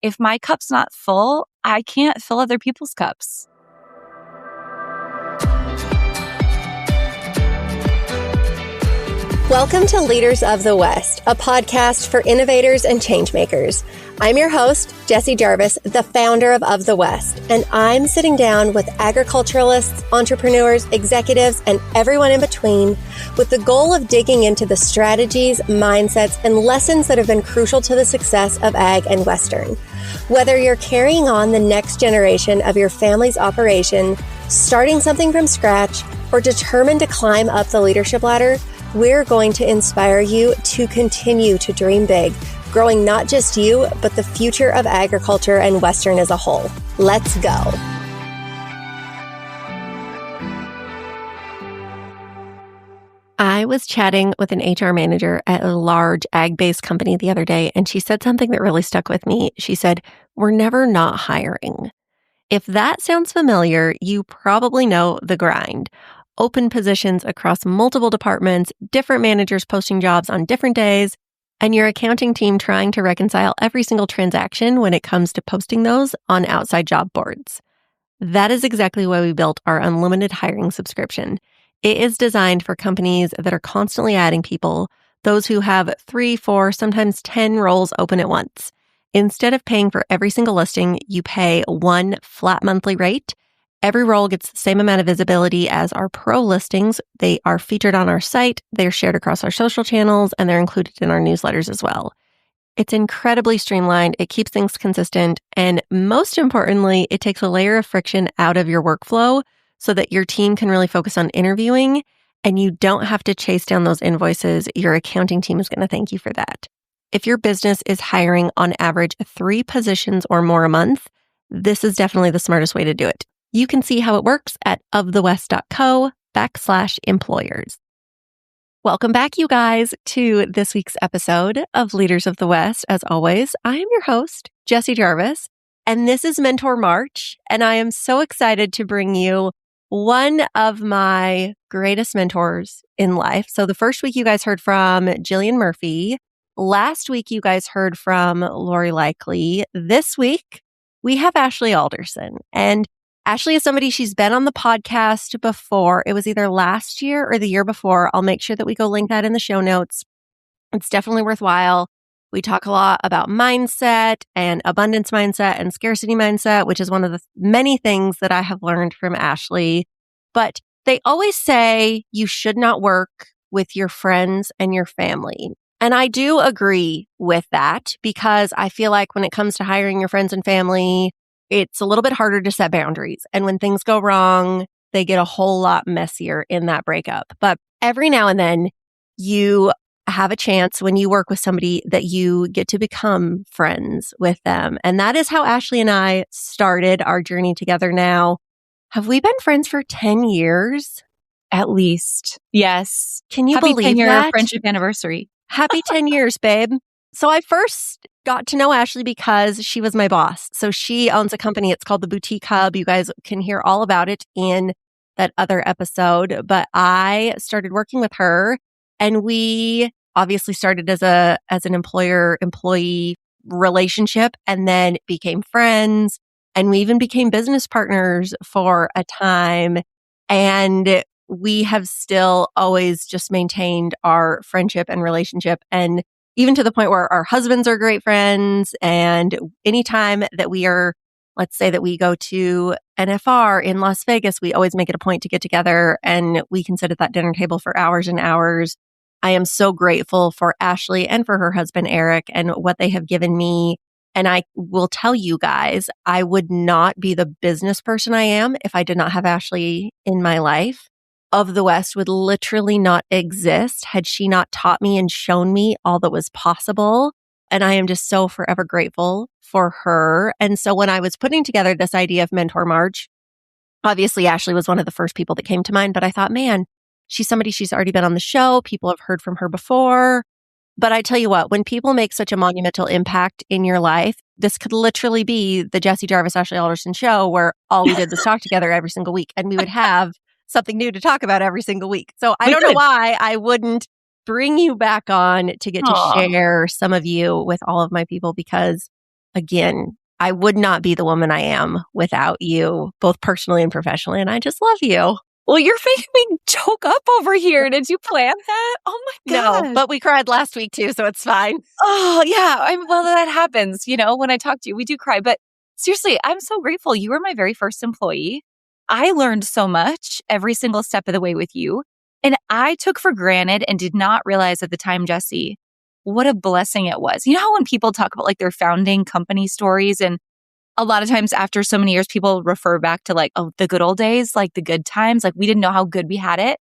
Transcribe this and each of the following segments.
if my cup's not full, I can't fill other people's cups. Welcome to Leaders of the West, a podcast for innovators and changemakers. I'm your host, Jessie Jarvis, the founder of the West, and I'm sitting down with agriculturalists, entrepreneurs, executives, and everyone in between with the goal of digging into the strategies, mindsets, and lessons that have been crucial to the success of ag and Western. Whether you're carrying on the next generation of your family's operation, starting something from scratch, or determined to climb up the leadership ladder, we're going to inspire you to continue to dream big, growing not just you, but the future of agriculture and Western as a whole. Let's go. I was chatting with an HR manager at a large ag-based company the other day, and she said something that really stuck with me. She said, "We're never not hiring." If that sounds familiar, you probably know the grind. Open positions across multiple departments, different managers posting jobs on different days, and your accounting team trying to reconcile every single transaction when it comes to posting those on outside job boards. That is exactly why we built our unlimited hiring subscription. It is designed for companies that are constantly adding people, those who have 3, 4, sometimes 10 roles open at once. Instead of paying for every single listing, you pay one flat monthly rate. Every role gets the same amount of visibility as our pro listings. They are featured on our site, they're shared across our social channels, and they're included in our newsletters as well. It's incredibly streamlined, it keeps things consistent, and most importantly, it takes a layer of friction out of your workflow so that your team can really focus on interviewing and you don't have to chase down those invoices. Your accounting team is going to thank you for that. If your business is hiring on average 3 positions or more a month, this is definitely the smartest way to do it. You can see how it works at ofthewest.co/employers. Welcome back, you guys, to this week's episode of Leaders of the West. As always, I am your host, Jessie Jarvis, and this is Mentor March, and I am so excited to bring you one of my greatest mentors in life. So the first week you guys heard from Jillian Murphy. Last week you guys heard from Lori Likely. This week we have Ashley Alderson, and Ashley is somebody, she's been on the podcast before. It was either last year or the year before. I'll make sure that we go link that in the show notes. It's definitely worthwhile. We talk a lot about mindset and abundance mindset and scarcity mindset, which is one of the many things that I have learned from Ashley. But they always say you should not work with your friends and your family. And I do agree with that because I feel like when it comes to hiring your friends and family, it's a little bit harder to set boundaries. And when things go wrong, they get a whole lot messier in that breakup. But every now and then you have a chance when you work with somebody that you get to become friends with them. And that is how Ashley and I started our journey together now. Have we been friends for 10 years? At least. Yes. Can you Happy believe 10-year that? friendship anniversary. Happy 10 years, babe. So I first got to know Ashley because she was my boss. So she owns a company. It's called the Boutique Hub. You guys can hear all about it in that other episode. But I started working with her, and we obviously started as an employer-employee relationship, and then became friends, and we even became business partners for a time. And we have still always just maintained our friendship and relationship, and even to the point where our husbands are great friends. And anytime that we are, let's say that we go to NFR in Las Vegas, we always make it a point to get together and we can sit at that dinner table for hours and hours. I am so grateful for Ashley and for her husband, Eric, and what they have given me. And I will tell you guys, I would not be the business person I am if I did not have Ashley in my life. Of the West would literally not exist had she not taught me and shown me all that was possible. And I am just so forever grateful for her. And so when I was putting together this idea of Mentor March, obviously Ashley was one of the first people that came to mind, but I thought, man, she's somebody, she's already been on the show. People have heard from her before. But I tell you what, when people make such a monumental impact in your life, this could literally be the Jessie Jarvis, Ashley Alderson show where all we did was talk together every single week, and we would have something new to talk about every single week. So I don't know why I wouldn't bring you back on to get to share some of you with all of my people, because again, I would not be the woman I am without you, both personally and professionally. And I just love you. Well, you're making me choke up over here. Did you plan that? Oh my No, gosh. but we cried last week too, so it's fine. Oh, yeah. Well, that happens. When I talk to you, we do cry. But seriously, I'm so grateful. You were my very first employee. I learned so much every single step of the way with you. And I took for granted and did not realize at the time, Jesse, what a blessing it was. You know how when people talk about like their founding company stories, and a lot of times after so many years, people refer back to like, oh, the good old days, like the good times, like we didn't know how good we had it.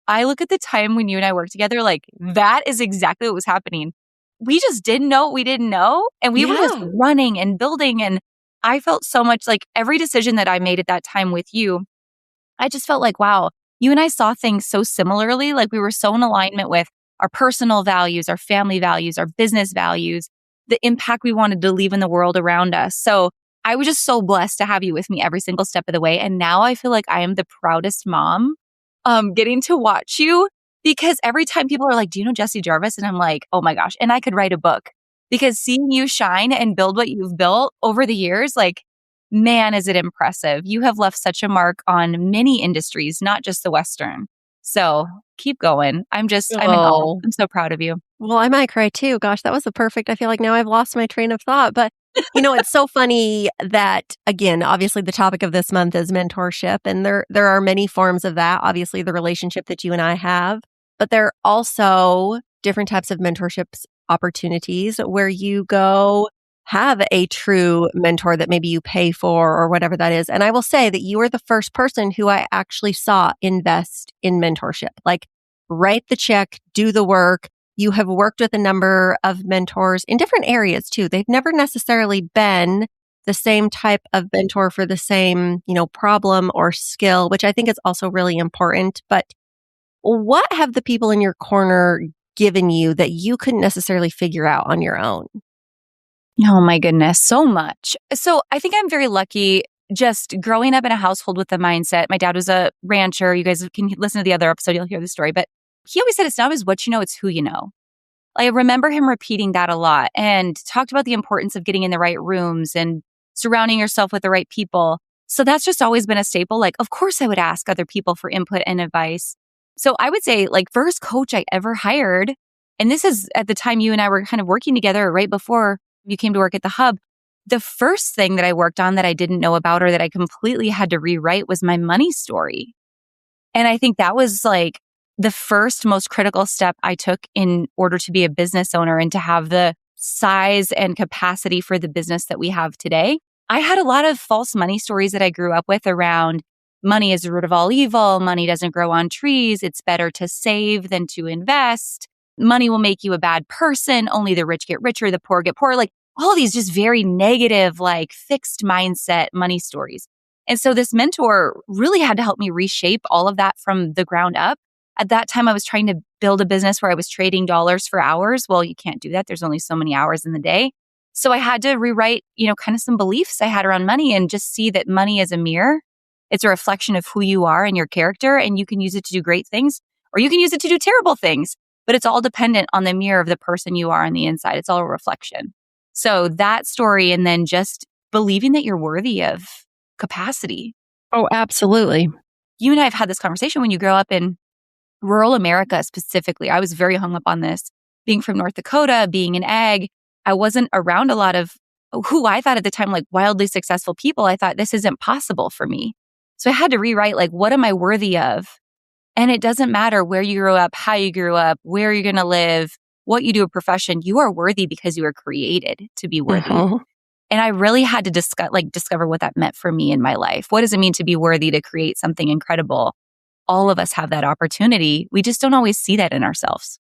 I look at the time when you and I worked together, like that is exactly what was happening. We just didn't know what we didn't know. And we were just Yeah. running and building. And I felt so much like every decision that I made at that time with you, I just felt like, wow, you and I saw things so similarly. Like we were so in alignment with our personal values, our family values, our business values, the impact we wanted to leave in the world around us. So I was just so blessed to have you with me every single step of the way. And now I feel like I am the proudest mom getting to watch you, because every time people are like, do you know Jesse Jarvis? And I'm like, oh my gosh. And I could write a book, because seeing you shine and build what you've built over the years, like, man, is it impressive. You have left such a mark on many industries, not just the Western. So keep going. I'm in awe. Oh, I'm so proud of you. well, I might cry too. Gosh, that was the perfect. I feel like now I've lost my train of thought. But, it's so funny that, again, obviously the topic of this month is mentorship. And there are many forms of that. Obviously, the relationship that you and I have. But there are also different types of mentorships opportunities where you go have a true mentor that maybe you pay for or whatever that is. And I will say that you are the first person who I actually saw invest in mentorship. Like, write the check, do the work. You have worked with a number of mentors in different areas too. They've never necessarily been the same type of mentor for the same, problem or skill, which I think is also really important. But what have the people in your corner given you that you couldn't necessarily figure out on your own? Oh my goodness, so much. So I think I'm very lucky just growing up in a household with the mindset. My dad was a rancher. You guys can listen to the other episode, you'll hear the story. But he always said, it's not always what you know, it's who you know. I remember him repeating that a lot and talked about the importance of getting in the right rooms and surrounding yourself with the right people. So that's just always been a staple. Like, of course, I would ask other people for input and advice. So I would say, like, first coach I ever hired, and this is at the time you and I were kind of working together right before you came to work at the hub. The first thing that I worked on that I didn't know about or that I completely had to rewrite was my money story. And I think that was like the first most critical step I took in order to be a business owner and to have the size and capacity for the business that we have today. I had a lot of false money stories that I grew up with around money is the root of all evil. Money doesn't grow on trees. It's better to save than to invest. Money will make you a bad person. Only the rich get richer, the poor get poorer. Like all these just very negative, like fixed mindset money stories. And so this mentor really had to help me reshape all of that from the ground up. At that time, I was trying to build a business where I was trading dollars for hours. Well, you can't do that. There's only so many hours in the day. So I had to rewrite, kind of some beliefs I had around money and just see that money is a mirror. It's a reflection of who you are and your character, and you can use it to do great things or you can use it to do terrible things, but it's all dependent on the mirror of the person you are on the inside. It's all a reflection. So that story, and then just believing that you're worthy of capacity. Oh, absolutely. You and I have had this conversation. When you grow up in rural America specifically, I was very hung up on this. Being from North Dakota, being an ag, I wasn't around a lot of who I thought at the time, like wildly successful people. I thought this isn't possible for me. So I had to rewrite, like, what am I worthy of? And it doesn't matter where you grew up, how you grew up, where you're going to live, what you do a profession. You are worthy because you were created to be worthy. Mhm. And I really had to discover what that meant for me in my life. What does it mean to be worthy to create something incredible? All of us have that opportunity. We just don't always see that in ourselves.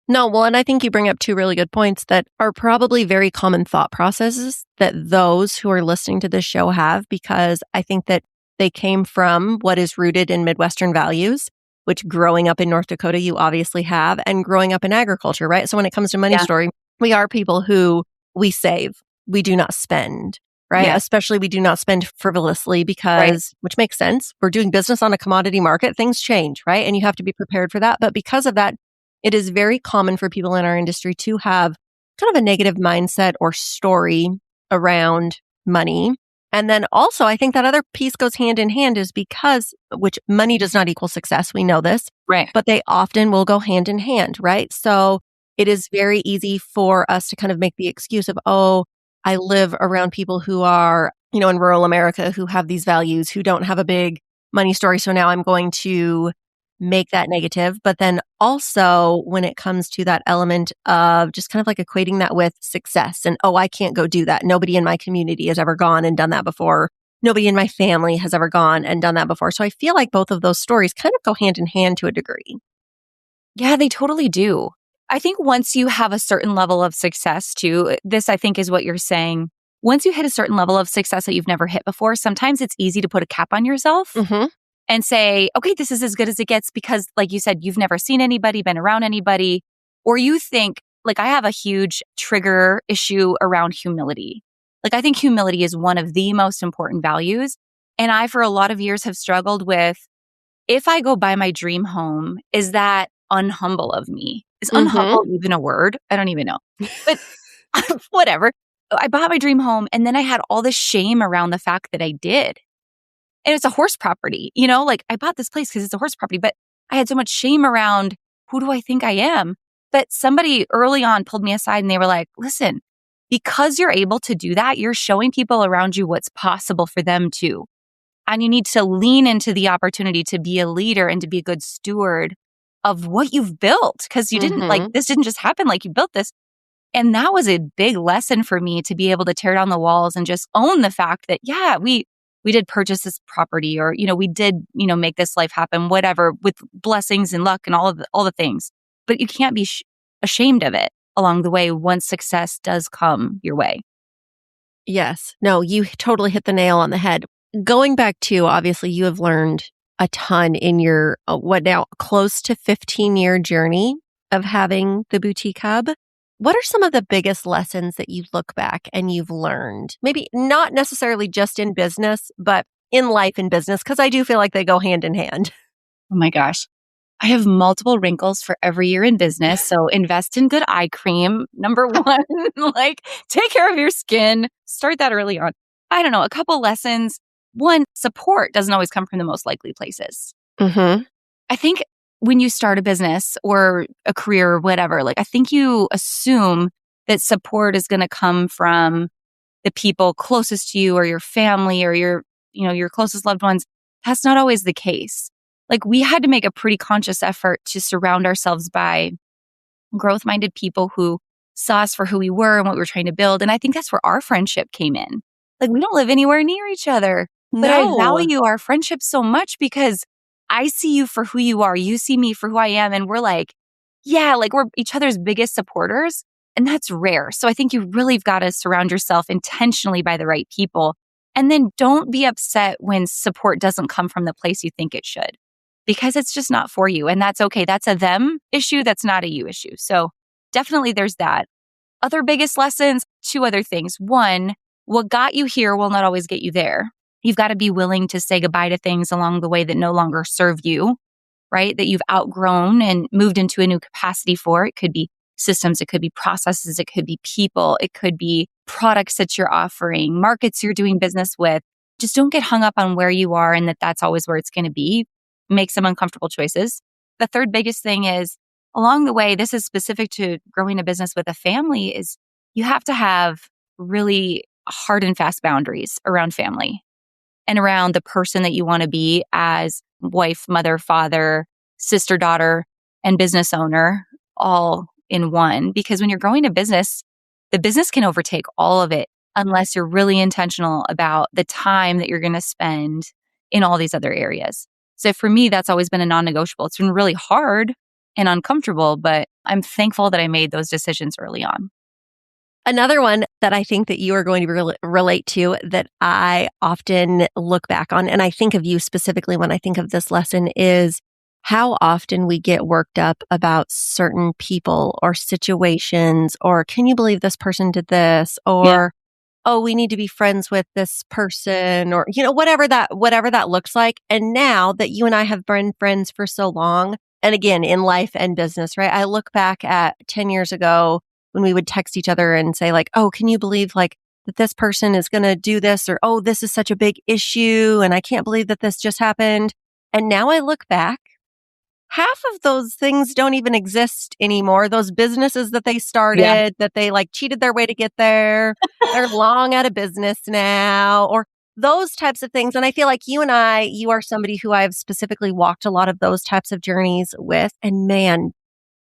No, well, and I think you bring up two really good points that are probably very common thought processes that those who are listening to this show have, because I think that they came from what is rooted in Midwestern values, which growing up in North Dakota, you obviously have, and growing up in agriculture, right? So when it comes to money story, we are people who we save, we do not spend, right? Yeah. Especially we do not spend frivolously because, which makes sense. We're doing business on a commodity market. Things change, right? And you have to be prepared for that. But because of that, it is very common for people in our industry to have kind of a negative mindset or story around money. And then also, I think that other piece goes hand in hand is because, which money does not equal success. We know this, Right. but they often will go hand in hand, right? So it is very easy for us to kind of make the excuse of, oh, I live around people who are, in rural America who have these values, who don't have a big money story. So now I'm going to make that negative. But then also when it comes to that element of just kind of like equating that with success and, oh, I can't go do that. Nobody in my community has ever gone and done that before. Nobody in my family has ever gone and done that before. So I feel like both of those stories kind of go hand in hand to a degree. Yeah, they totally do. I think once you have a certain level of success too, this I think is what you're saying. Once you hit a certain level of success that you've never hit before, sometimes it's easy to put a cap on yourself and say, okay, this is as good as it gets because, like you said, you've never seen anybody, been around anybody, or you think, like, I have a huge trigger issue around humility. Like, I think humility is one of the most important values. And I, for a lot of years, have struggled with, if I go buy my dream home, is that unhumble of me? Is unhumble even a word? I don't even know. But whatever. I bought my dream home and then I had all this shame around the fact that I did. And it's a horse property, like I bought this place because it's a horse property, but I had so much shame around who do I think I am? But somebody early on pulled me aside and they were like, listen, because you're able to do that, you're showing people around you what's possible for them too. And you need to lean into the opportunity to be a leader and to be a good steward of what you've built. Because you didn't this didn't just happen, like you built this. And that was a big lesson for me to be able to tear down the walls and just own the fact that, yeah, we did purchase this property or, we did, make this life happen, whatever, with blessings and luck and all the things. But you can't be ashamed of it along the way once success does come your way. Yes. No, you totally hit the nail on the head. Going back to, obviously, you have learned a ton in your, close to 15-year journey of having the Boutique Hub. What are some of the biggest lessons that you look back and you've learned? Maybe not necessarily just in business, but in life and business, because I do feel like they go hand in hand. Oh my gosh. I have multiple wrinkles for every year in business. So invest in good eye cream. Number one, take care of your skin. Start that early on. I don't know, a couple lessons. One, support doesn't always come from the most likely places. I think when you start a business or a career or whatever, I think you assume that support is going to come from the people closest to you or your family or your closest loved ones. That's not always the case. We had to make a pretty conscious effort to surround ourselves by growth-minded people who saw us for who we were and what we were trying to build. And I think that's where our friendship came in. We don't live anywhere near each other, but I value our friendship so much because I see you for who you are. You see me for who I am. And we're we're each other's biggest supporters. And that's rare. So I think you really have got to surround yourself intentionally by the right people. And then don't be upset when support doesn't come from the place you think it should, because it's just not for you. And that's okay. That's a them issue. That's not a you issue. So definitely there's that. Other biggest lessons, two other things. One, what got you here will not always get you there. You've got to be willing to say goodbye to things along the way that no longer serve you, right? That you've outgrown and moved into a new capacity for. It could be systems, it could be processes, it could be people, it could be products that you're offering, markets you're doing business with. Just don't get hung up on where you are and that's always where it's going to be. Make some uncomfortable choices. The third biggest thing is along the way, this is specific to growing a business with a family, is you have to have really hard and fast boundaries around family and around the person that you want to be as wife, mother, father, sister, daughter, and business owner all in one. Because when you're growing a business, the business can overtake all of it unless you're really intentional about the time that you're going to spend in all these other areas. So for me, that's always been a non-negotiable. It's been really hard and uncomfortable, but I'm thankful that I made those decisions early on. Another one that I think that you are going to relate to that I often look back on, and I think of you specifically when I think of this lesson, is how often we get worked up about certain people or situations, or can you believe this person did this? Or, oh, we need to be friends with this person, or, whatever that looks like. And now that you and I have been friends for so long, and again, in life and business, right? I look back at 10 years ago when we would text each other and say oh, can you believe that this person is going to do this, or, oh, this is such a big issue and I can't believe that this just happened. And now I look back, half of those things don't even exist anymore. Those businesses that they Yeah. started, that they like cheated their way to get there, they're long out of business now, or those types of things. And I feel like you are somebody who I've specifically walked a lot of those types of journeys with. And man,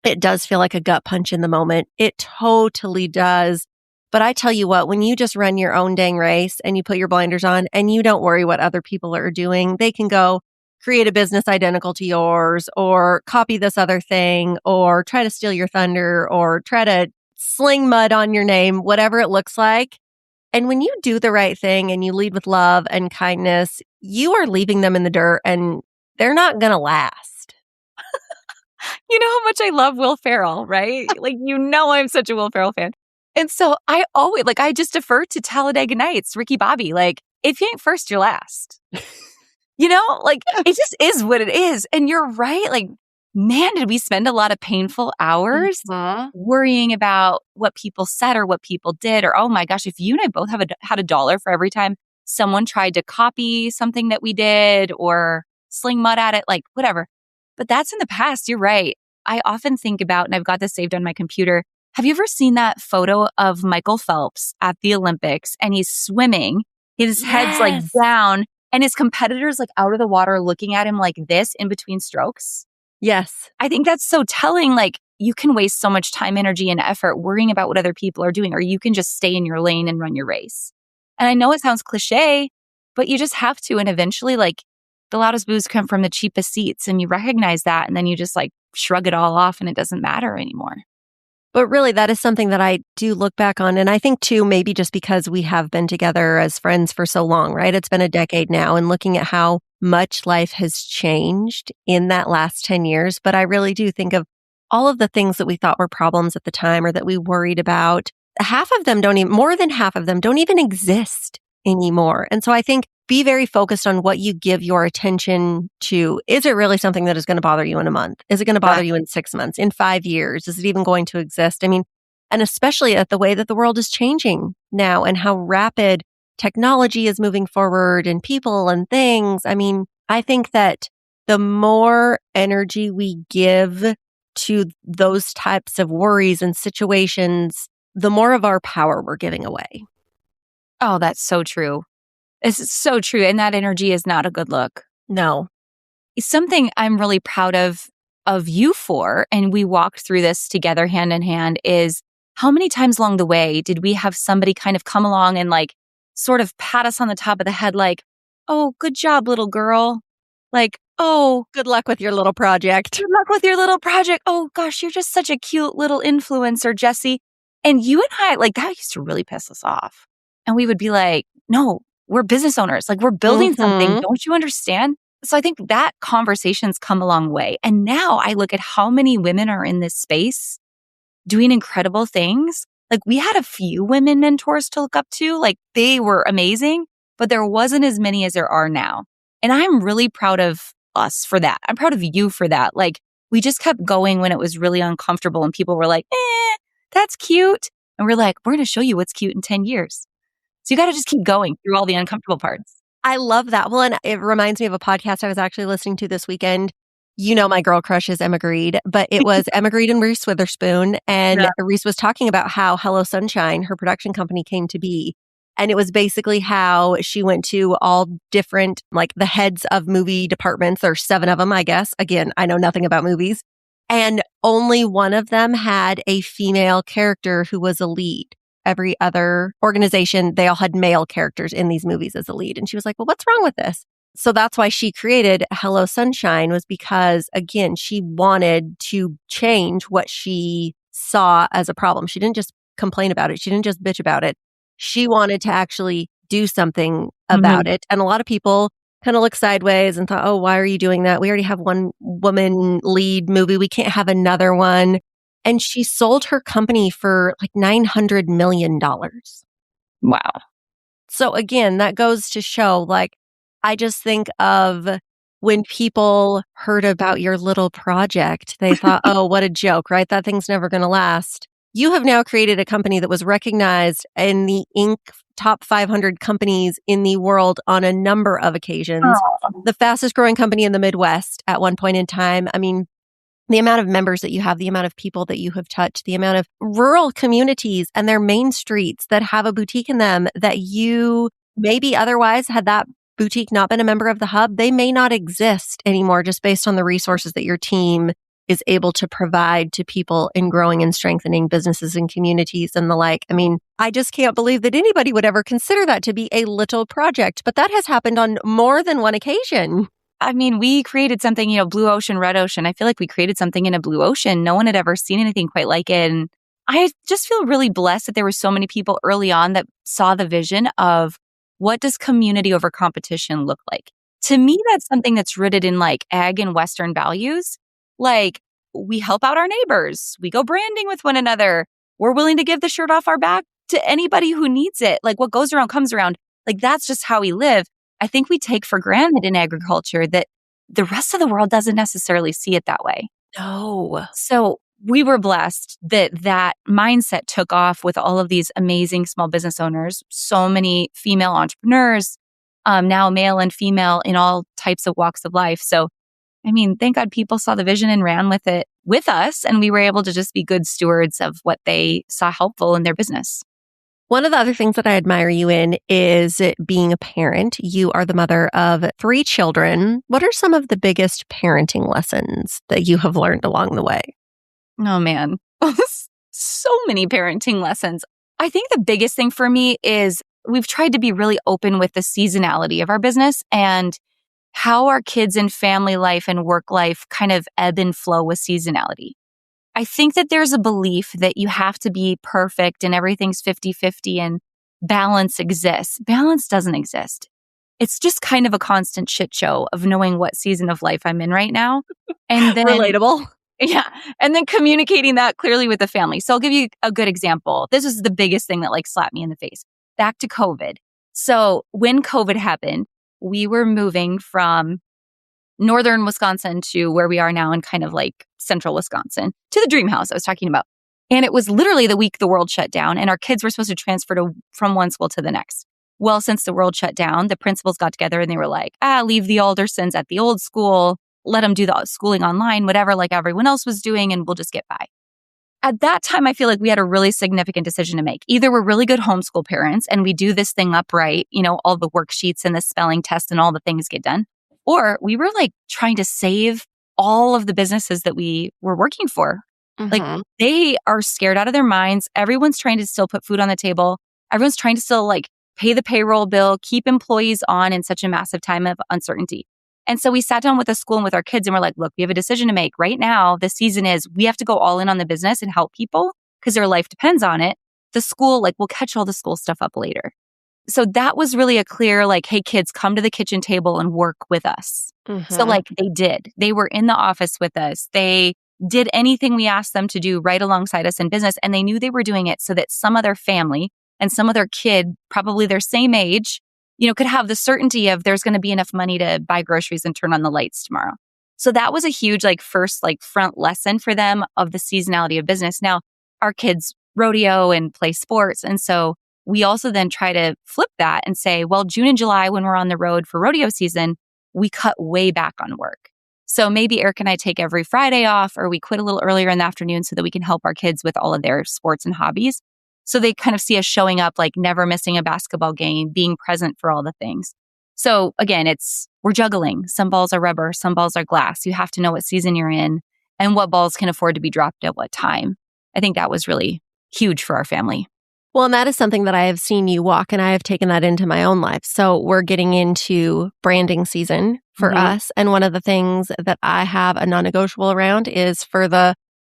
it does feel like a gut punch in the moment. It totally does. But I tell you what, when you just run your own dang race and you put your blinders on and you don't worry what other people are doing, they can go create a business identical to yours or copy this other thing or try to steal your thunder or try to sling mud on your name, whatever it looks like. And when you do the right thing and you lead with love and kindness, you are leaving them in the dirt and they're not going to last. You know how much I love Will Ferrell, right? Like, I'm such a Will Ferrell fan. And so I always, I just defer to Talladega Nights, Ricky Bobby. Like, if you ain't first, you're last. It just is what it is. And you're right. Like, man, did we spend a lot of painful hours worrying about what people said or what people did? Or, oh my gosh, if you and I both had $1 for every time someone tried to copy something that we did or sling mud at it, like whatever. But that's in the past. You're right. I often think about, and I've got this saved on my computer. Have you ever seen that photo of Michael Phelps at the Olympics and he's swimming? His head's like down and his competitors like out of the water looking at him like this in between strokes. Yes. I think that's so telling. Like, you can waste so much time, energy, and effort worrying about what other people are doing, or you can just stay in your lane and run your race. And I know it sounds cliche, but you just have to. And eventually, like, the loudest boos come from the cheapest seats, and you recognize that, and then you just like shrug it all off and it doesn't matter anymore. But really, that is something that I do look back on. And I think too, maybe just because we have been together as friends for so long, right? It's been a decade now, and looking at how much life has changed in that last 10 years. But I really do think of all of the things that we thought were problems at the time or that we worried about. More than half of them don't even exist anymore. And so I think be very focused on what you give your attention to. Is it really something that is going to bother you in a month? Is it going to bother you in 6 months, in 5 years? Is it even going to exist? I mean, and especially at the way that the world is changing now and how rapid technology is moving forward and people and things. I mean, I think that the more energy we give to those types of worries and situations, the more of our power we're giving away. Oh, that's so true. It's so true. And that energy is not a good look. No. Something I'm really proud of you for, and we walked through this together hand in hand, is how many times along the way did we have somebody kind of come along and like sort of pat us on the top of the head like, oh, good job, little girl. Like, oh, good luck with your little project. Good luck with your little project. Oh gosh, you're just such a cute little influencer, Jessie. And you and I, like, that used to really piss us off. And we would be like, no, we're business owners. Like, we're building something. Don't you understand? So I think that conversation's come a long way. And now I look at how many women are in this space doing incredible things. Like, we had a few women mentors to look up to. Like, they were amazing, but there wasn't as many as there are now. And I'm really proud of us for that. I'm proud of you for that. Like, we just kept going when it was really uncomfortable and people were like, that's cute. And we're like, we're going to show you what's cute in 10 years. So you got to just keep going through all the uncomfortable parts. I love that. Well, and it reminds me of a podcast I was actually listening to this weekend. You know, my girl crush is Emma Grede, but it was Emma Grede and Reese Witherspoon. And Reese was talking about how Hello Sunshine, her production company, came to be. And it was basically how she went to all different, like the heads of movie departments. There's 7 of them, I guess. Again, I know nothing about movies. And only one of them had a female character who was a lead. Every other organization, they all had male characters in these movies as a lead. And she was like, well, what's wrong with this? So that's why she created Hello Sunshine, was because, again, she wanted to change what she saw as a problem. She didn't just complain about it. She didn't just bitch about it. She wanted to actually do something about it. And a lot of people kind of looked sideways and thought, oh, why are you doing that? We already have one woman lead movie. We can't have another one. And she sold her company for like $900 million. Wow. So again, that goes to show, like, I just think of when people heard about your little project, they thought, oh, what a joke, right? That thing's never going to last. You have now created a company that was recognized in the ink top 500 companies in the world on a number of occasions. Oh, The fastest growing company in the Midwest at one point in time. I mean, the amount of members that you have, the amount of people that you have touched, the amount of rural communities and their main streets that have a boutique in them that you maybe otherwise, had that boutique not been a member of the hub, they may not exist anymore just based on the resources that your team is able to provide to people in growing and strengthening businesses and communities and the like. I mean, I just can't believe that anybody would ever consider that to be a little project, but that has happened on more than one occasion. I mean, we created something, blue ocean, red ocean. I feel like we created something in a blue ocean. No one had ever seen anything quite like it. And I just feel really blessed that there were so many people early on that saw the vision of what does community over competition look like? To me, that's something that's rooted in like ag and Western values. Like we help out our neighbors. We go branding with one another. We're willing to give the shirt off our back to anybody who needs it. Like what goes around comes around. Like that's just how we live. I think we take for granted in agriculture that the rest of the world doesn't necessarily see it that way. No. So we were blessed that that mindset took off with all of these amazing small business owners, so many female entrepreneurs, now male and female in all types of walks of life. So, I mean, thank God people saw the vision and ran with it with us, and we were able to just be good stewards of what they saw helpful in their business. One of the other things that I admire you in is being a parent. You are the mother of 3 children. What are some of the biggest parenting lessons that you have learned along the way? Oh man, so many parenting lessons. I think the biggest thing for me is we've tried to be really open with the seasonality of our business and how our kids and family life and work life kind of ebb and flow with seasonality. I think that there's a belief that you have to be perfect and everything's 50-50 and balance exists. Balance doesn't exist. It's just kind of a constant shit show of knowing what season of life I'm in right now. And then Relatable. yeah. And then communicating that clearly with the family. So I'll give you a good example. This was the biggest thing that like slapped me in the face. Back to COVID. So when COVID happened, we were moving from northern Wisconsin to where we are now in kind of like central Wisconsin to the dream house I was talking about. And it was literally the week the world shut down and our kids were supposed to transfer from one school to the next. Well, since the world shut down, the principals got together and they were like, leave the Aldersons at the old school, let them do the schooling online, whatever, like everyone else was doing, and we'll just get by. At that time, I feel like we had a really significant decision to make. Either we're really good homeschool parents and we do this thing upright, all the worksheets and the spelling test and all the things get done, or we were like trying to save all of the businesses that we were working for. Mm-hmm. Like they are scared out of their minds. Everyone's trying to still put food on the table. Everyone's trying to still like pay the payroll bill, keep employees on in such a massive time of uncertainty. And so we sat down with the school and with our kids and we're like, look, we have a decision to make right now. The season is we have to go all in on the business and help people because their life depends on it. The school, like we'll catch all the school stuff up later. So that was really a clear, like, hey, kids, come to the kitchen table and work with us. Mm-hmm. So like they did. They were in the office with us. They did anything we asked them to do right alongside us in business. And they knew they were doing it so that some other family and some other kid, probably their same age, could have the certainty of there's going to be enough money to buy groceries and turn on the lights tomorrow. So that was a huge, first, front lesson for them of the seasonality of business. Now, our kids rodeo and play sports. And so we also then try to flip that and say, well, June and July, when we're on the road for rodeo season, we cut way back on work. So maybe Eric and I take every Friday off, or we quit a little earlier in the afternoon so that we can help our kids with all of their sports and hobbies. So they kind of see us showing up, like never missing a basketball game, being present for all the things. So again, we're juggling. Some balls are rubber, some balls are glass. You have to know what season you're in and what balls can afford to be dropped at what time. I think that was really huge for our family. Well, and that is something that I have seen you walk, and I have taken that into my own life. So we're getting into branding season for us. And one of the things that I have a non-negotiable around is for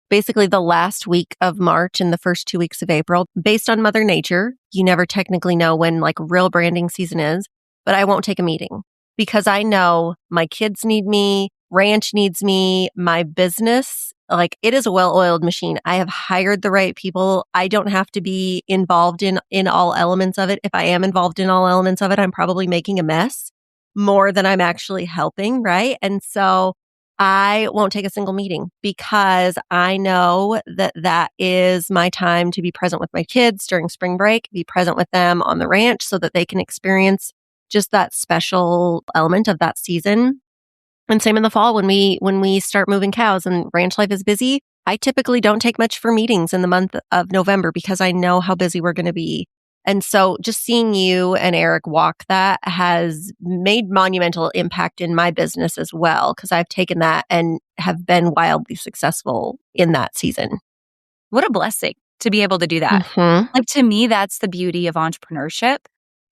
basically the last week of March and the first 2 weeks of April. Based on Mother Nature, you never technically know when real branding season is, but I won't take a meeting because I know my kids need me, ranch needs me, my business, it is a well-oiled machine. I have hired the right people. I don't have to be involved in all elements of it. If I am involved in all elements of it, I'm probably making a mess more than I'm actually helping, right? And so I won't take a single meeting because I know that that is my time to be present with my kids during spring break, be present with them on the ranch so that they can experience just that special element of that season. And same in the fall when we start moving cows and ranch life is busy. I typically don't take much for meetings in the month of November because I know how busy we're going to be. And so just seeing you and Eric walk that has made monumental impact in my business as well, because I've taken that and have been wildly successful in that season. What a blessing to be able to do that. Mm-hmm. Like, to me, that's the beauty of entrepreneurship.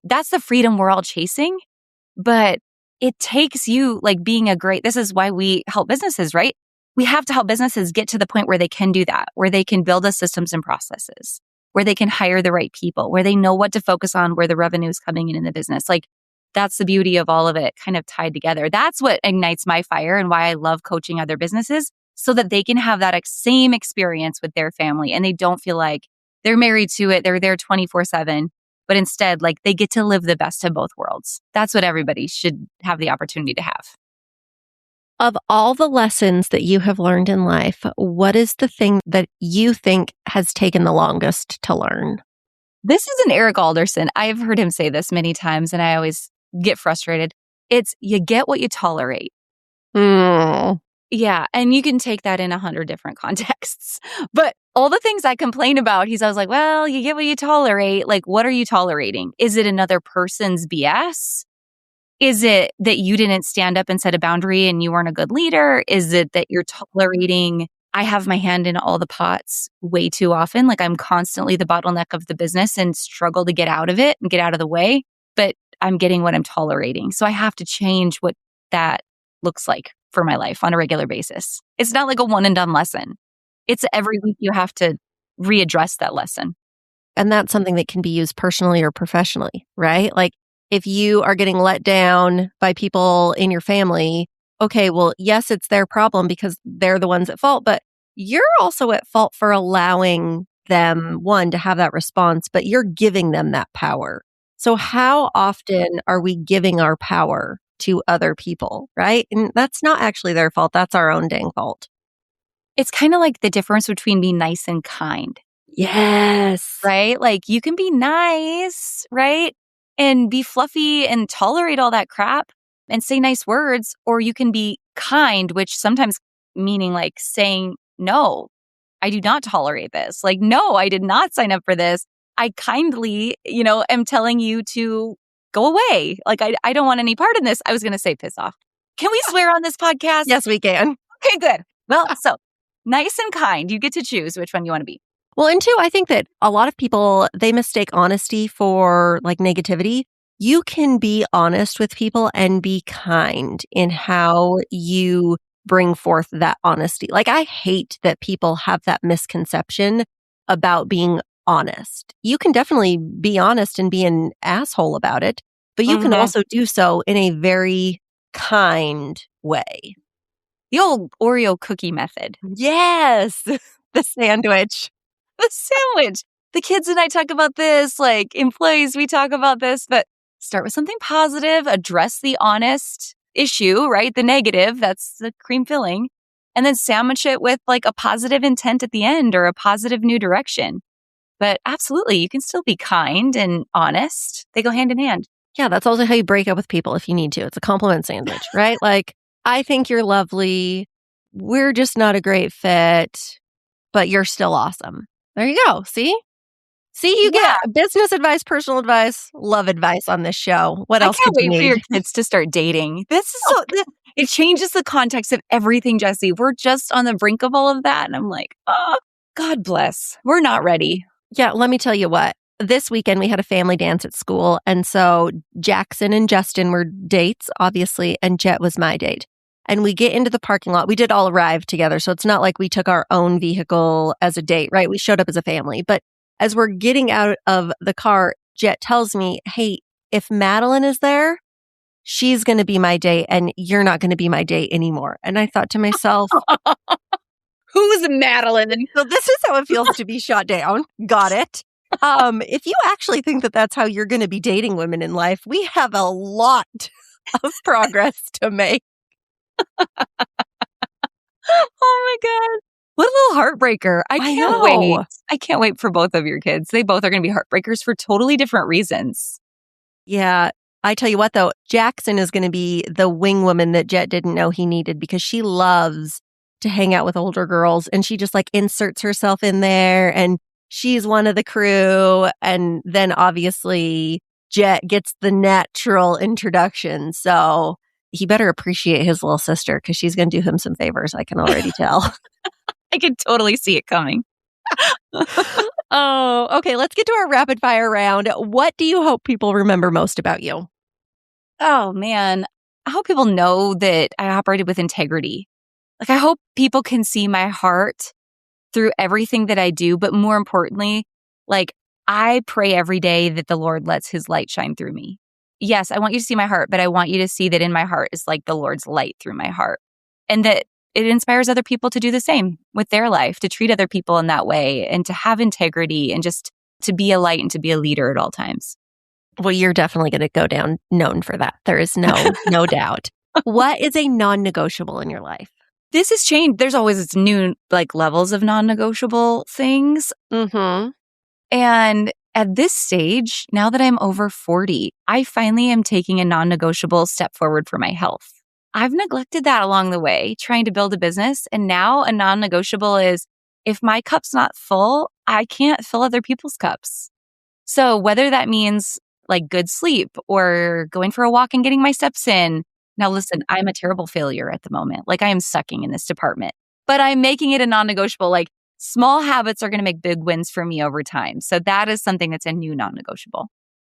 That's the freedom we're all chasing. But it takes you like being this is why we help businesses, right? We have to help businesses get to the point where they can do that, where they can build the systems and processes, where they can hire the right people, where they know what to focus on, where the revenue is coming in the business. Like, that's the beauty of all of it kind of tied together. That's what ignites my fire and why I love coaching other businesses so that they can have that same experience with their family and they don't feel like they're married to it. They're there 24/7, but instead, like, they get to live the best of both worlds. That's what everybody should have the opportunity to have. Of all the lessons that you have learned in life, what is the thing that you think has taken the longest to learn? This is an Eric Alderson. I've heard him say this many times and I always get frustrated. It's you get what you tolerate. Mm. Yeah. And you can take that in 100 different contexts. But all the things I complain about, he's always like, well, you get what you tolerate. Like, what are you tolerating? Is it another person's BS? Is it that you didn't stand up and set a boundary and you weren't a good leader? Is it that you're tolerating, I have my hand in all the pots way too often? Like, I'm constantly the bottleneck of the business and struggle to get out of it and get out of the way, but I'm getting what I'm tolerating. So I have to change what that looks like for my life on a regular basis. It's not like a one and done lesson. It's every week you have to readdress that lesson. And that's something that can be used personally or professionally, right? Like, if you are getting let down by people in your family, okay, well, yes, it's their problem because they're the ones at fault, but you're also at fault for allowing them, one, to have that response, but you're giving them that power. So how often are we giving our power to other people, right? And that's not actually their fault. That's our own dang fault. It's kind of like the difference between being nice and kind. Yes. Right? Like, you can be nice, right? And be fluffy and tolerate all that crap and say nice words, or you can be kind, which sometimes meaning like saying, no, I do not tolerate this. Like, no, I did not sign up for this. I kindly, am telling you to go away. Like, I don't want any part in this. I was going to say piss off. Can we swear on this podcast? Yes, we can. Okay, good. Well, so nice and kind. You get to choose which one you want to be. Well, and two, I think that a lot of people, they mistake honesty for like negativity. You can be honest with people and be kind in how you bring forth that honesty. Like, I hate that people have that misconception about being honest. You can definitely be honest and be an asshole about it, but you can also do so in a very kind way. The old Oreo cookie method. Yes. The sandwich. The sandwich. The kids and I talk about this, like employees, we talk about this, but start with something positive, address the honest issue, right? The negative, that's the cream filling, and then sandwich it with like a positive intent at the end or a positive new direction. But absolutely, you can still be kind and honest. They go hand in hand. Yeah, that's also how you break up with people if you need to. It's a compliment sandwich, right? Like, I think you're lovely. We're just not a great fit, but you're still awesome. There you go. See, you get business advice, personal advice, love advice on this show. What else could you need? I can't wait for your kids to start dating. This is it changes the context of everything, Jessie. We're just on the brink of all of that. And I'm like, oh, God bless. We're not ready. Yeah, let me tell you what. This weekend, we had a family dance at school. And so Jackson and Justin were dates, obviously, and Jet was my date. And we get into the parking lot. We did all arrive together. So it's not like we took our own vehicle as a date, right? We showed up as a family. But as we're getting out of the car, Jet tells me, hey, if Madeline is there, she's going to be my date and you're not going to be my date anymore. And I thought to myself, who's Madeline? So this is how it feels to be shot down. Got it. If you actually think that that's how you're going to be dating women in life, we have a lot of progress to make. Oh my God. What a little heartbreaker. I I can't wait. know. I can't wait for both of your kids. They both are going to be heartbreakers for totally different reasons. Yeah. I tell you what, though, Jackson is going to be the wing woman that Jet didn't know he needed because she loves to hang out with older girls and she just like inserts herself in there and she's one of the crew. And then obviously Jet gets the natural introduction. So he better appreciate his little sister because she's going to do him some favors. I can already tell. I could totally see it coming. Oh, okay. Let's get to our rapid fire round. What do you hope people remember most about you? Oh man. I hope people know that I operated with integrity. Like, I hope people can see my heart through everything that I do. But more importantly, like, I pray every day that the Lord lets his light shine through me. Yes, I want you to see my heart, but I want you to see that in my heart is like the Lord's light through my heart. And that it inspires other people to do the same with their life, to treat other people in that way and to have integrity and just to be a light and to be a leader at all times. Well, you're definitely going to go down known for that. There is no doubt. What is a non-negotiable in your life? This has changed. There's always new like levels of non-negotiable things. Mm-hmm. And at this stage, now that I'm over 40, I finally am taking a non-negotiable step forward for my health. I've neglected that along the way, trying to build a business. And now a non-negotiable is if my cup's not full, I can't fill other people's cups. So whether that means like good sleep or going for a walk and getting my steps in. Now, listen, I'm a terrible failure at the moment. Like I am sucking in this department, but I'm making it a non-negotiable. Like small habits are going to make big wins for me over time. So that is something that's a new non-negotiable.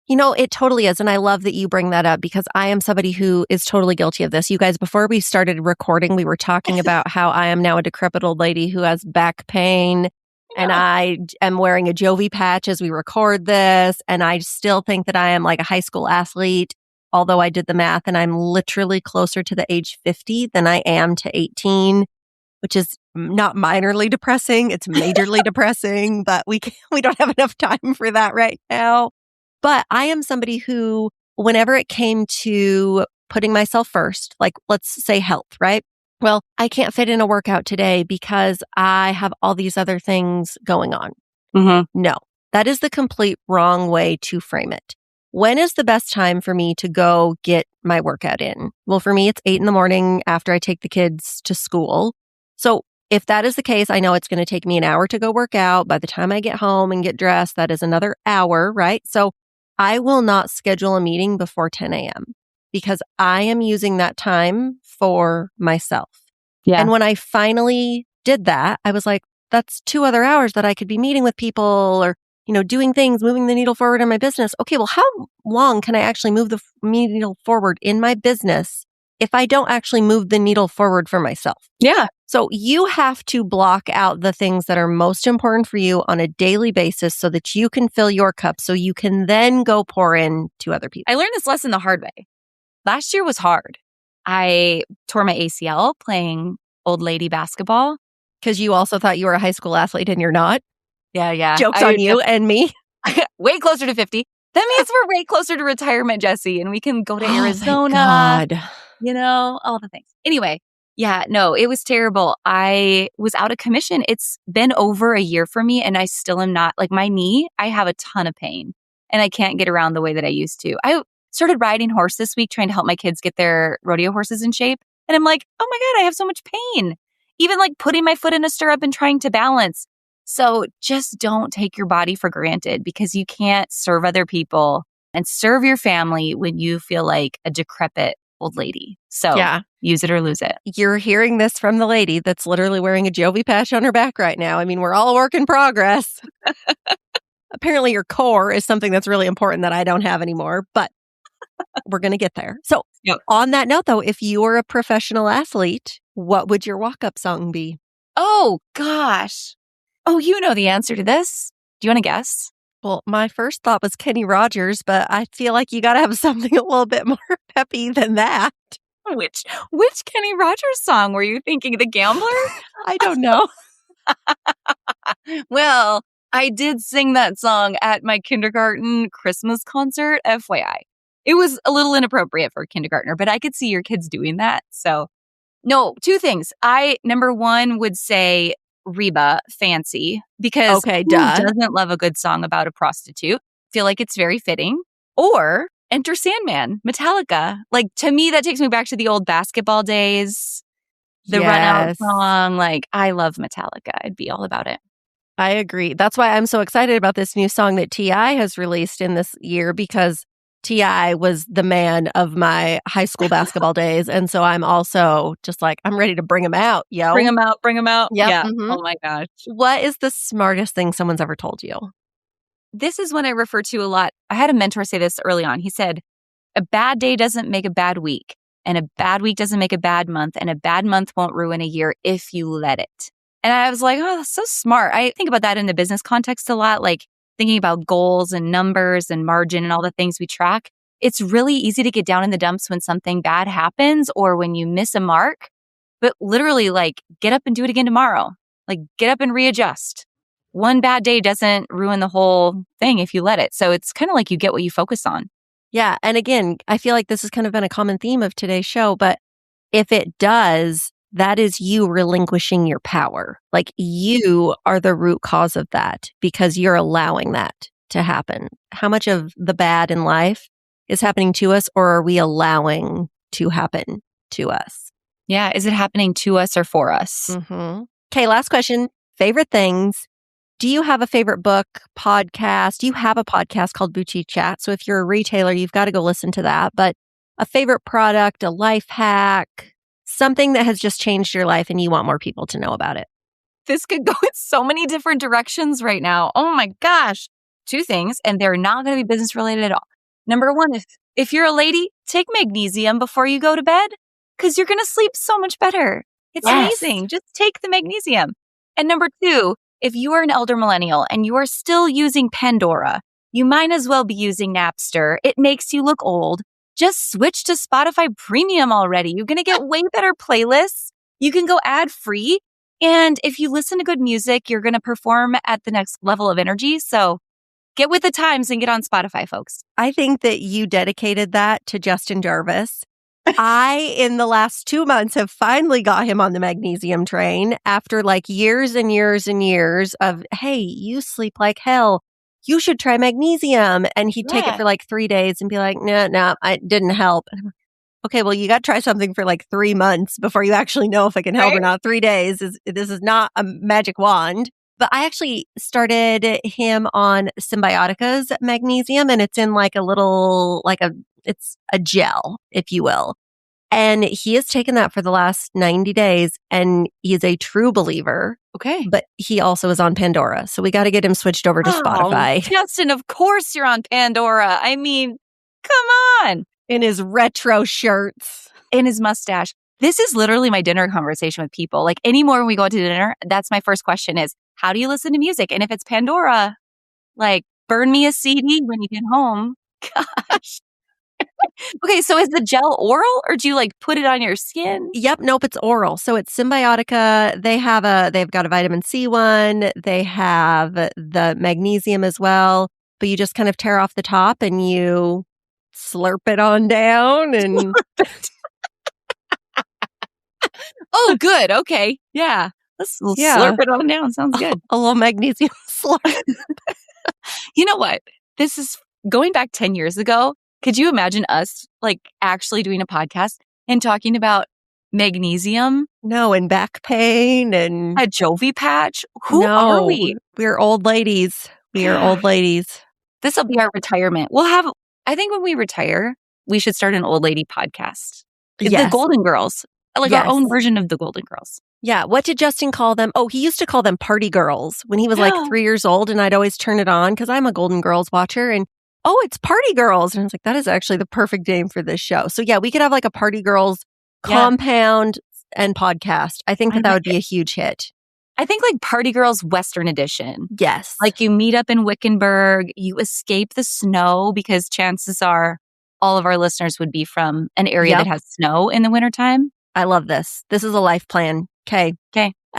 You know, it totally is. And I love that you bring that up because I am somebody who is totally guilty of this. You guys, before we started recording, we were talking about how I am now a decrepit old lady who has back pain. And I am wearing a Jovi patch as we record this. And I still think that I am like a high school athlete, although I did the math and I'm literally closer to the age 50 than I am to 18, which is not minorly depressing. It's majorly depressing, but we don't have enough time for that right now. But I am somebody who, whenever it came to putting myself first, like let's say health, right? Well, I can't fit in a workout today because I have all these other things going on. Mm-hmm. No, that is the complete wrong way to frame it. When is the best time for me to go get my workout in? Well, for me, it's 8 a.m. after I take the kids to school. So if that is the case, I know it's going to take me an hour to go work out. By the time I get home and get dressed, that is another hour, right? So I will not schedule a meeting before 10 a.m. because I am using that time for myself. Yeah. And when I finally did that, I was like, that's 2 other hours that I could be meeting with people or, doing things, moving the needle forward in my business. Okay, well, how long can I actually move the needle forward in my business if I don't actually move the needle forward for myself? Yeah. So you have to block out the things that are most important for you on a daily basis so that you can fill your cup so you can then go pour in to other people. I learned this lesson the hard way. Last year was hard. I tore my ACL playing old lady basketball. Because you also thought you were a high school athlete and you're not. Yeah. Jokes on you and me. Way closer to 50. That means we're way closer to retirement, Jesse, and we can go to Arizona. Thank God. All the things. Anyway, yeah, no, it was terrible. I was out of commission. It's been over a year for me, and I still am not, like my knee, I have a ton of pain, and I can't get around the way that I used to. I started riding horse this week, trying to help my kids get their rodeo horses in shape, and I'm like, oh my God, I have so much pain. Even like putting my foot in a stirrup and trying to balance. So just don't take your body for granted because you can't serve other people and serve your family when you feel like a decrepit old lady. So use it or lose it. You're hearing this from the lady that's literally wearing a Jovi patch on her back right now. I mean, we're all a work in progress. Apparently your core is something that's really important that I don't have anymore, but we're going to get there. So on that note, though, if you were a professional athlete, what would your walk-up song be? Oh, gosh. Oh, you know the answer to this. Do you want to guess? Well, my first thought was Kenny Rogers, but I feel like you got to have something a little bit more peppy than that. Which Kenny Rogers song were you thinking? The Gambler? I don't know. Well, I did sing that song at my kindergarten Christmas concert, FYI. It was a little inappropriate for a kindergartner, but I could see your kids doing that. So No, two things. Number one, would say Reba, Fancy, because Okay, who duh. doesn't love a good song about a prostitute? Feel like it's very fitting. Or Enter Sandman, Metallica. Like, to me, that takes me back to the old basketball days, the Run Out Yes, song. Like, I love Metallica. I'd be all about it. I agree. That's why I'm so excited about this new song that T.I. has released in this year, because T.I. was the man of my high school basketball days. And so I'm also just like, I'm ready to bring him out, yo. Bring them out, bring them out. Yep. Yeah. Mhm. Oh my gosh. What is the smartest thing someone's ever told you? This is one I refer to a lot. I had a mentor say this early on. He said, a bad day doesn't make a bad week, and a bad week doesn't make a bad month, and a bad month won't ruin a year if you let it. And I was like, oh, that's so smart. I think about that in the business context a lot, like thinking about goals and numbers and margin and all the things we track. It's really easy to get down in the dumps when something bad happens or when you miss a mark, but literally, like, get up and do it again tomorrow. Like, get up and readjust. One bad day doesn't ruin the whole thing if you let it. So it's kind of like you get what you focus on. Yeah. And again, I feel like this has kind of been a common theme of today's show, but if it does, that is you relinquishing your power. Like, you are the root cause of that because you're allowing that to happen. How much of the bad in life is happening to us, or are we allowing to happen to us? Yeah. Is it happening to us or for us? Mm-hmm. Okay. Last question. Favorite things. Do you have a favorite book, podcast? You have a podcast called Boutique Chat. So if you're a retailer, you've got to go listen to that. But a favorite product, a life hack, something that has just changed your life and you want more people to know about it. This could go in so many different directions right now. Oh my gosh. Two things, and they're not going to be business related at all. Number one, if you're a lady, take magnesium before you go to bed because you're going to sleep so much better. It's amazing. Just take the magnesium. And number two, if you are an elder millennial and you are still using Pandora, you might as well be using Napster. It makes you look old. Just switch to Spotify Premium already. You're going to get way better playlists. You can go ad free. And if you listen to good music, you're going to perform at the next level of energy. So get with the times and get on Spotify, folks. I think that you dedicated that to Justin Jarvis. I, in the last 2 months, have finally got him on the magnesium train after like years and years and years of, hey, you sleep like hell. You should try magnesium. And he'd take it for like 3 days and be like, no, it didn't help. And I'm like, okay, well, you got to try something for like 3 months before you actually know if it can help or not. 3 days this is not a magic wand. But I actually started him on Symbiotica's magnesium, and it's in like a little, it's a gel, if you will. And he has taken that for the last 90 days, and he is a true believer. Okay. But he also is on Pandora. So we got to get him switched over to Spotify. Justin, of course you're on Pandora. I mean, come on. In his retro shirts. In his mustache. This is literally my dinner conversation with people. Like, anymore when we go out to dinner, that's my first question is, how do you listen to music? And if it's Pandora, like, burn me a CD when you get home. Gosh. Okay, so is the gel oral or do you like put it on your skin? Yep, nope, it's oral. So it's Symbiotica. They've got a vitamin C one. They have the magnesium as well, but you just kind of tear off the top and you slurp it on down and Oh, good. Okay. Yeah. Let's slurp it on down. Sounds good. a little magnesium slurp. You know what? This is going back 10 years ago. Could you imagine us like actually doing a podcast and talking about magnesium? No, and back pain and a Jovi patch? Who are we? We're old ladies. We are old ladies. This will be our retirement. I think when we retire, we should start an old lady podcast. Yes. The Golden Girls. Like our own version of the Golden Girls. Yeah. What did Justin call them? Oh, he used to call them party girls when he was like 3 years old, and I'd always turn it on because I'm a Golden Girls watcher, and oh, it's party girls. And I was like, that is actually the perfect name for this show. So yeah, we could have like a party girls compound and podcast. I think that would be a huge hit. I think like Party Girls Western Edition. Yes. Like you meet up in Wickenburg, you escape the snow because chances are all of our listeners would be from an area that has snow in the wintertime. I love this. This is a life plan. Okay.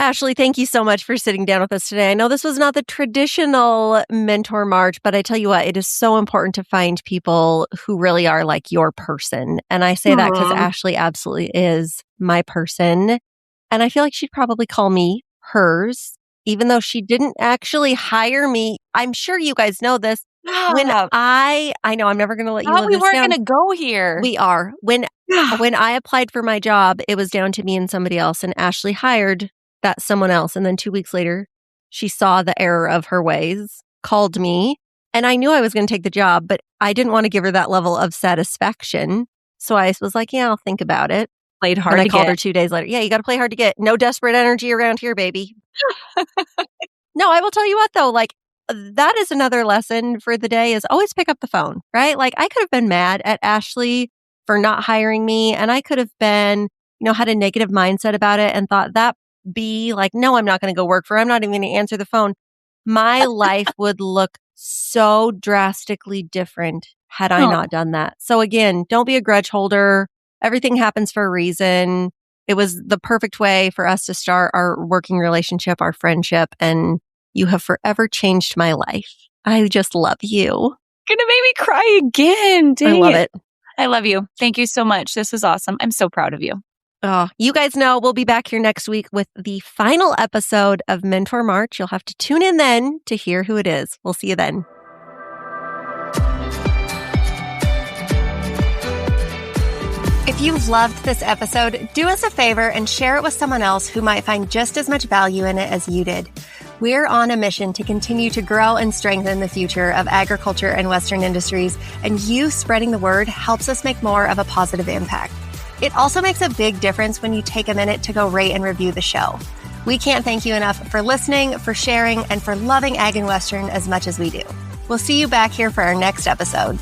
Ashley, thank you so much for sitting down with us today. I know this was not the traditional mentor march, but I tell you what, it is so important to find people who really are like your person. And I say that because Aw. Ashley absolutely is my person. And I feel like she'd probably call me hers, even though she didn't actually hire me. I'm sure you guys know this. When Stop. I know I'm never going to let you Thought live we this weren't down. going to go here. We are. When I applied for my job, it was down to me and somebody else, and Ashley hired that someone else. And then 2 weeks later, she saw the error of her ways, called me, and I knew I was going to take the job, but I didn't want to give her that level of satisfaction. So I was like, yeah, I'll think about it. Played hard And I to called get. her 2 days later. Yeah, you got to play hard to get. No desperate energy around here, baby. No, I will tell you what though, like that is another lesson for the day is always pick up the phone, right? Like I could have been mad at Ashley for not hiring me and I could have been, had a negative mindset about it and thought that be like, no, I'm not going to go work for her. I'm not even going to answer the phone. My life would look so drastically different had I Oh, not done that. So again, don't be a grudge holder. Everything happens for a reason. It was the perfect way for us to start our working relationship, our friendship, and you have forever changed my life. I just love you. gonna make me cry again. Dang I love it. I love you. Thank you so much. This was awesome. I'm so proud of you. Oh, you guys know we'll be back here next week with the final episode of Mentor March. You'll have to tune in then to hear who it is. We'll see you then. If you loved this episode, do us a favor and share it with someone else who might find just as much value in it as you did. We're on a mission to continue to grow and strengthen the future of agriculture and Western industries, and you spreading the word helps us make more of a positive impact. It also makes a big difference when you take a minute to go rate and review the show. We can't thank you enough for listening, for sharing, and for loving Ag and Western as much as we do. We'll see you back here for our next episode.